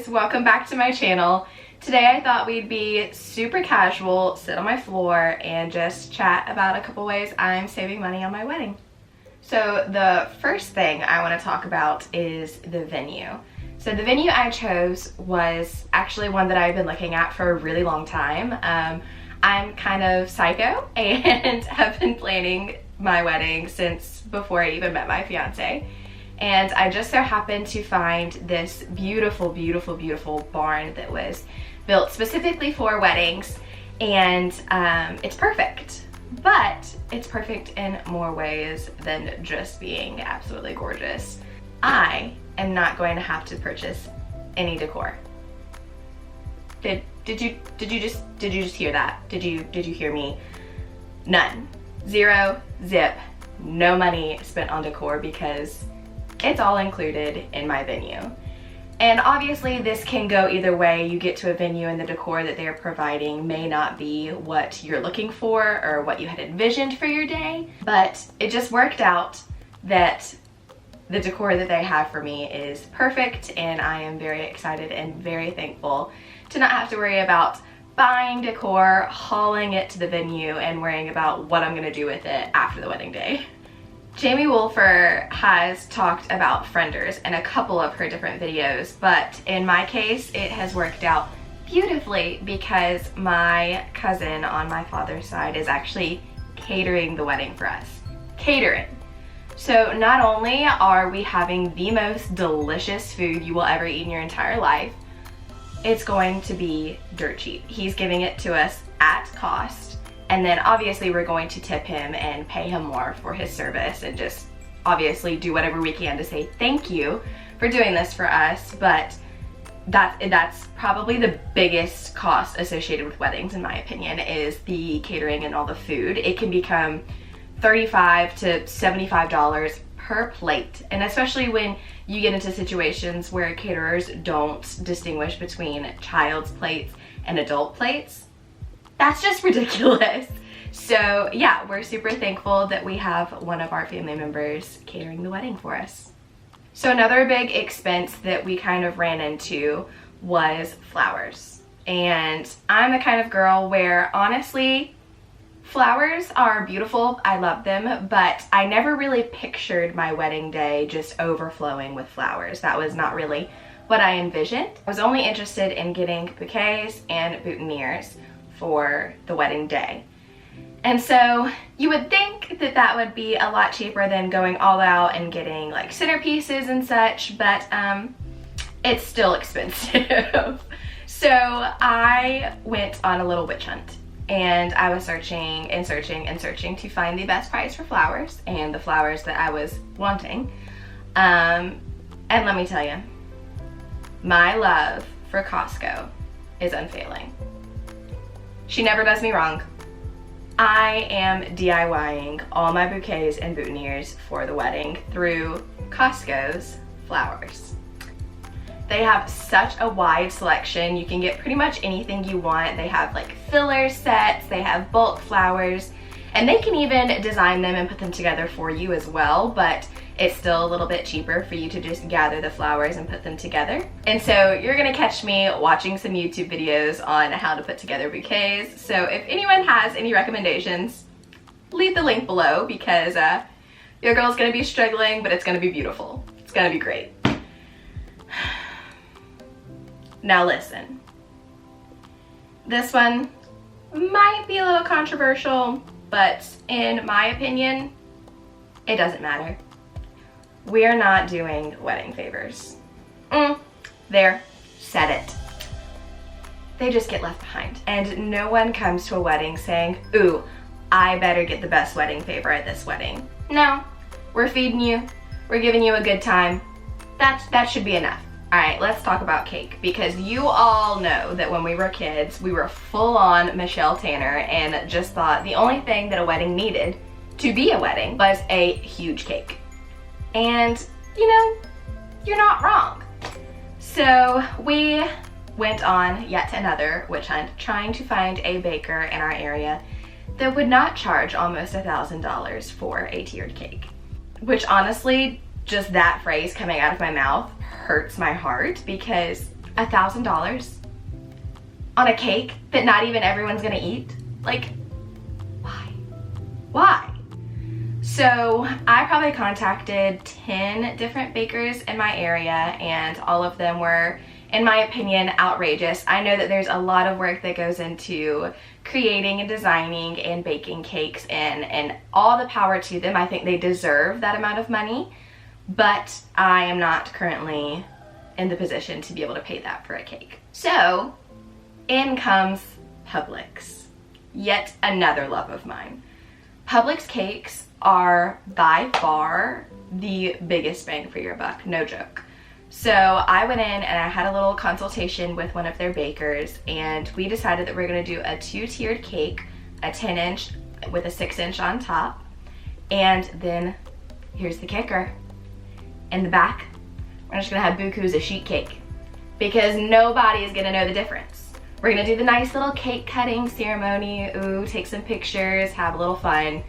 guys, welcome back to my channel. Today I thought we'd be super casual, sit on my floor, and just chat about a couple ways I'm saving money on my wedding. So the first thing I want to talk about is the venue. So the venue I chose was actually one that I've been looking at for a really long time. I'm kind of psycho and have been planning my wedding since before I even met my fiance. And I just so happened to find this beautiful, beautiful, beautiful barn that was built specifically for weddings, and it's perfect. But it's perfect in more ways than just being absolutely gorgeous. I am not going to have to purchase any decor. Did you just hear that? Did you hear me? None. Zero, zip, no money spent on decor because it's all included in my venue. And obviously this can go either way. You get to a venue and the decor that they're providing may not be what you're looking for or what you had envisioned for your day, but it just worked out that the decor that they have for me is perfect, and I am very excited and very thankful to not have to worry about buying decor, hauling it to the venue, and worrying about what I'm gonna do with it after the wedding day. Jamie Wolfer has talked about frienders in a couple of her different videos, but in my case it has worked out beautifully because my cousin on my father's side is actually catering the wedding for us. Catering. So not only are we having the most delicious food you will ever eat in your entire life, it's going to be dirt cheap. He's giving it to us at cost. And then obviously we're going to tip him and pay him more for his service and just obviously do whatever we can to say thank you for doing this for us. But that's probably the biggest cost associated with weddings, in my opinion, is the catering and all the food. It can become $35 to $75 per plate. And especially when you get into situations where caterers don't distinguish between child's plates and adult plates, that's just ridiculous. So yeah, we're super thankful that we have one of our family members catering the wedding for us. So another big expense that we kind of ran into was flowers. And I'm the kind of girl where honestly, flowers are beautiful, I love them, but I never really pictured my wedding day just overflowing with flowers. That was not really what I envisioned. I was only interested in getting bouquets and boutonnieres for the wedding day. And so you would think that that would be a lot cheaper than going all out and getting like centerpieces and such, but it's still expensive. So I went on a little witch hunt, and I was searching and searching and searching to find the best price for flowers and the flowers that I was wanting. And let me tell you, my love for Costco is unfailing. She never does me wrong. I am DIYing all my bouquets and boutonnieres for the wedding through Costco's flowers. They have such a wide selection. You can get pretty much anything you want. They have like filler sets, they have bulk flowers, and they can even design them and put them together for you as well, but it's still a little bit cheaper for you to just gather the flowers and put them together. And so you're gonna catch me watching some YouTube videos on how to put together bouquets. So if anyone has any recommendations, leave the link below, because your girl's gonna be struggling, but it's gonna be beautiful. It's gonna be great. Now listen, this one might be a little controversial, but in my opinion, it doesn't matter. We're not doing wedding favors. There, said it. They just get left behind. And no one comes to a wedding saying, ooh, I better get the best wedding favor at this wedding. No, we're feeding you, we're giving you a good time. That should be enough. All right, let's talk about cake, because you all know that when we were kids, we were full on Michelle Tanner and just thought the only thing that a wedding needed to be a wedding was a huge cake. And you know, you're not wrong. So we went on yet another witch hunt trying to find a baker in our area that would not charge almost $1,000 for a tiered cake. Which honestly, just that phrase coming out of my mouth hurts my heart, because $1,000 on a cake that not even everyone's gonna eat? Like, why? Why? So I probably contacted 10 different bakers in my area, and all of them were, in my opinion, outrageous. I know that there's a lot of work that goes into creating and designing and baking cakes, and all the power to them. I think they deserve that amount of money, but I am not currently in the position to be able to pay that for a cake. So in comes Publix, yet another love of mine. Publix cakes are by far the biggest bang for your buck, no joke. So I went in and I had a little consultation with one of their bakers, and we decided that we're gonna do a 2-tiered cake, a 10-inch with a 6-inch on top. And then here's the kicker. In the back, we're just gonna have bukus of sheet cake, because nobody is gonna know the difference. We're gonna do the nice little cake cutting ceremony, ooh, take some pictures, have a little fun,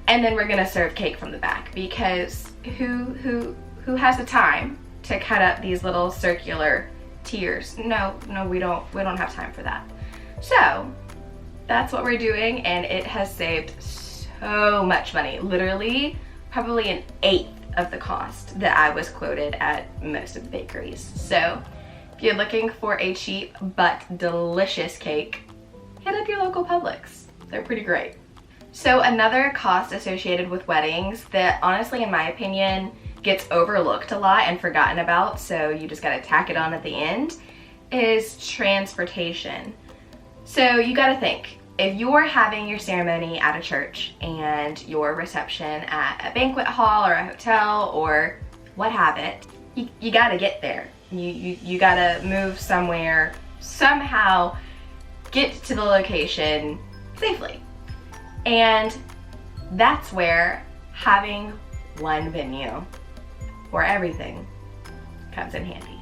and then we're gonna serve cake from the back, because who has the time to cut up these little circular tiers? No, we don't have time for that. So that's what we're doing, and it has saved so much money. Literally, probably an eighth of the cost that I was quoted at most of the bakeries. So if you're looking for a cheap but delicious cake, hit up your local Publix. They're pretty great. So another cost associated with weddings that honestly, in my opinion, gets overlooked a lot and forgotten about, so you just gotta tack it on at the end, is transportation. So you gotta think, if you're having your ceremony at a church and your reception at a banquet hall or a hotel or what have it, you gotta get there. You gotta move somewhere, somehow get to the location safely. And that's where having one venue for everything comes in handy.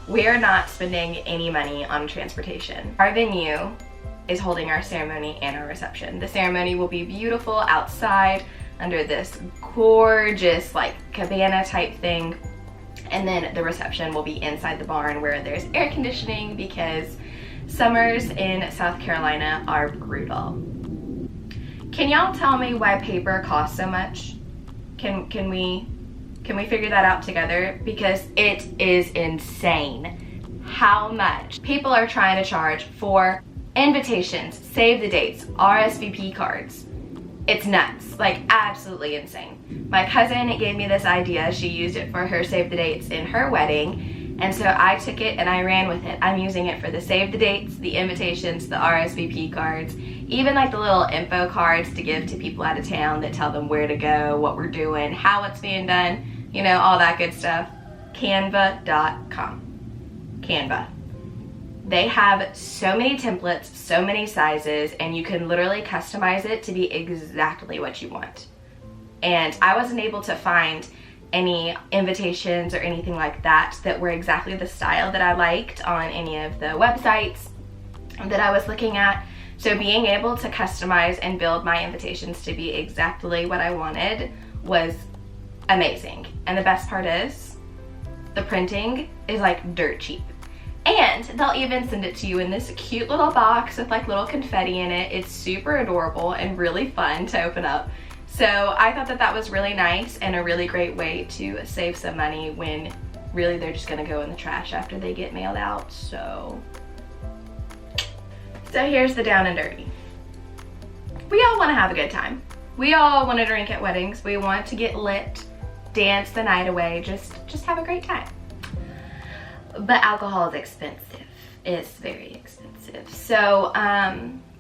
We're not spending any money on transportation. Our venue is holding our ceremony and our reception. The ceremony will be beautiful outside under this gorgeous like cabana type thing, and then the reception will be inside the barn where there's air conditioning, because summers in South Carolina are brutal. Can y'all tell me why paper costs so much? Can we figure that out together? Because it is insane how much people are trying to charge for invitations, save the dates, RSVP cards. It's nuts, like absolutely insane. My cousin gave me this idea. She used it for her save the dates in her wedding, and so I took it and I ran with it. I'm using it for the save the dates, the invitations, the RSVP cards, even like the little info cards to give to people out of town that tell them where to go, what we're doing, how it's being done, you know, all that good stuff. Canva.com. Canva. They have so many templates, so many sizes, and you can literally customize it to be exactly what you want. And I wasn't able to find any invitations or anything like that that were exactly the style that I liked on any of the websites that I was looking at. So being able to customize and build my invitations to be exactly what I wanted was amazing. And the best part is, the printing is like dirt cheap. And they'll even send it to you in this cute little box with like little confetti in it. It's super adorable and really fun to open up. So I thought that that was really nice and a really great way to save some money when really they're just gonna go in the trash after they get mailed out. So here's the down and dirty. We all wanna have a good time. We all wanna drink at weddings. We want to get lit, dance the night away, just have a great time. But alcohol is expensive. It's very expensive. So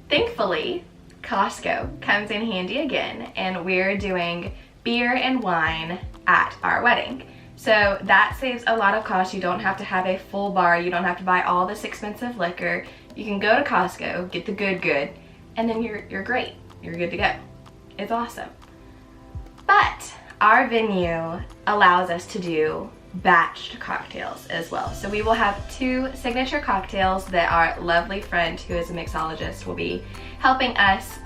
thankfully, Costco comes in handy again, and we're doing beer and wine at our wedding. So that saves a lot of cost. You don't have to have a full bar. You don't have to buy all this expensive liquor. You can go to Costco, get the good, and then you're great. You're good to go. It's awesome. But our venue allows us to do batched cocktails as well. So we will have 2 signature cocktails that our lovely friend who is a mixologist will be helping us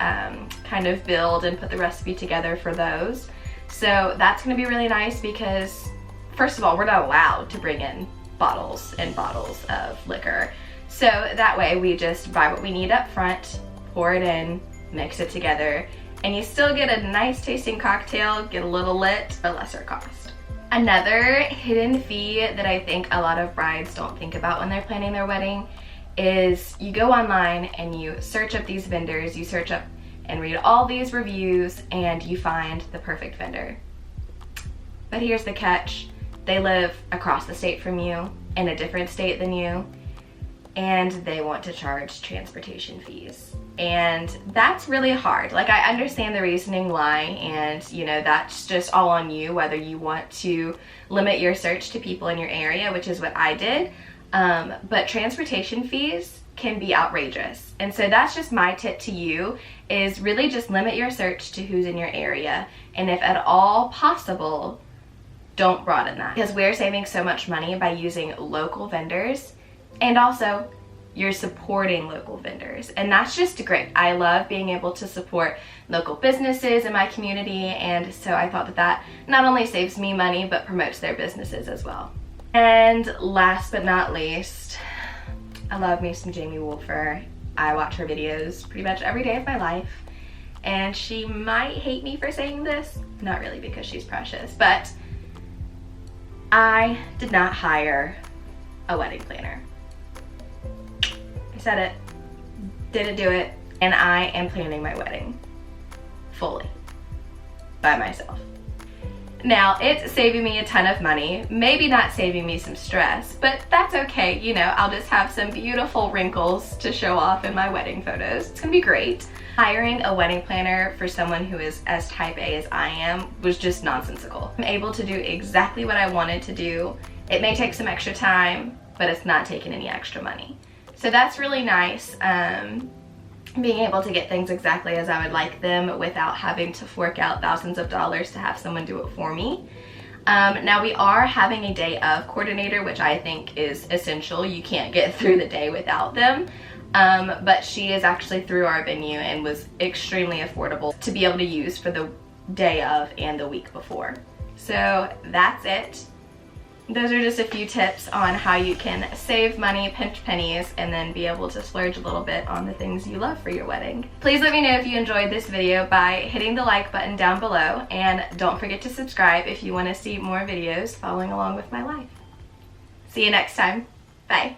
kind of build and put the recipe together for those. So that's gonna be really nice because, first of all, we're not allowed to bring in bottles and bottles of liquor. So that way we just buy what we need up front, pour it in, mix it together, and you still get a nice tasting cocktail, get a little lit for lesser cost. Another hidden fee that I think a lot of brides don't think about when they're planning their wedding is you go online and you search up these vendors, you search up and read all these reviews, and you find the perfect vendor. But here's the catch. They live across the state from you, in a different state than you, and they want to charge transportation fees. And that's really hard. Like, I understand the reasoning why, and you know, that's just all on you whether you want to limit your search to people in your area, which is what I did. But transportation fees can be outrageous. And so that's just my tip to you, is really just limit your search to who's in your area. And if at all possible, don't broaden that, because we're saving so much money by using local vendors, and also you're supporting local vendors, and that's just great. I love being able to support local businesses in my community, and so I thought that that not only saves me money but promotes their businesses as well. And last but not least, I love me some Jamie Wolfer. I watch her videos pretty much every day of my life, and she might hate me for saying this, not really, because she's precious, but I did not hire a wedding planner. I said it, didn't do it, and I am planning my wedding fully by myself. Now, it's saving me a ton of money, maybe not saving me some stress, but that's okay. You know, I'll just have some beautiful wrinkles to show off in my wedding photos. It's gonna be great. Hiring a wedding planner for someone who is as type A as I am was just nonsensical. I'm able to do exactly what I wanted to do. It may take some extra time, but it's not taking any extra money. So that's really nice. Being able to get things exactly as I would like them without having to fork out thousands of dollars to have someone do it for me. Now we are having a day of coordinator, which I think is essential. You can't get through the day without them. But she is actually through our venue and was extremely affordable to be able to use for the day of and the week before. So that's it. Those are just a few tips on how you can save money, pinch pennies, and then be able to splurge a little bit on the things you love for your wedding. Please let me know if you enjoyed this video by hitting the like button down below, and don't forget to subscribe if you want to see more videos following along with my life. See you next time. Bye.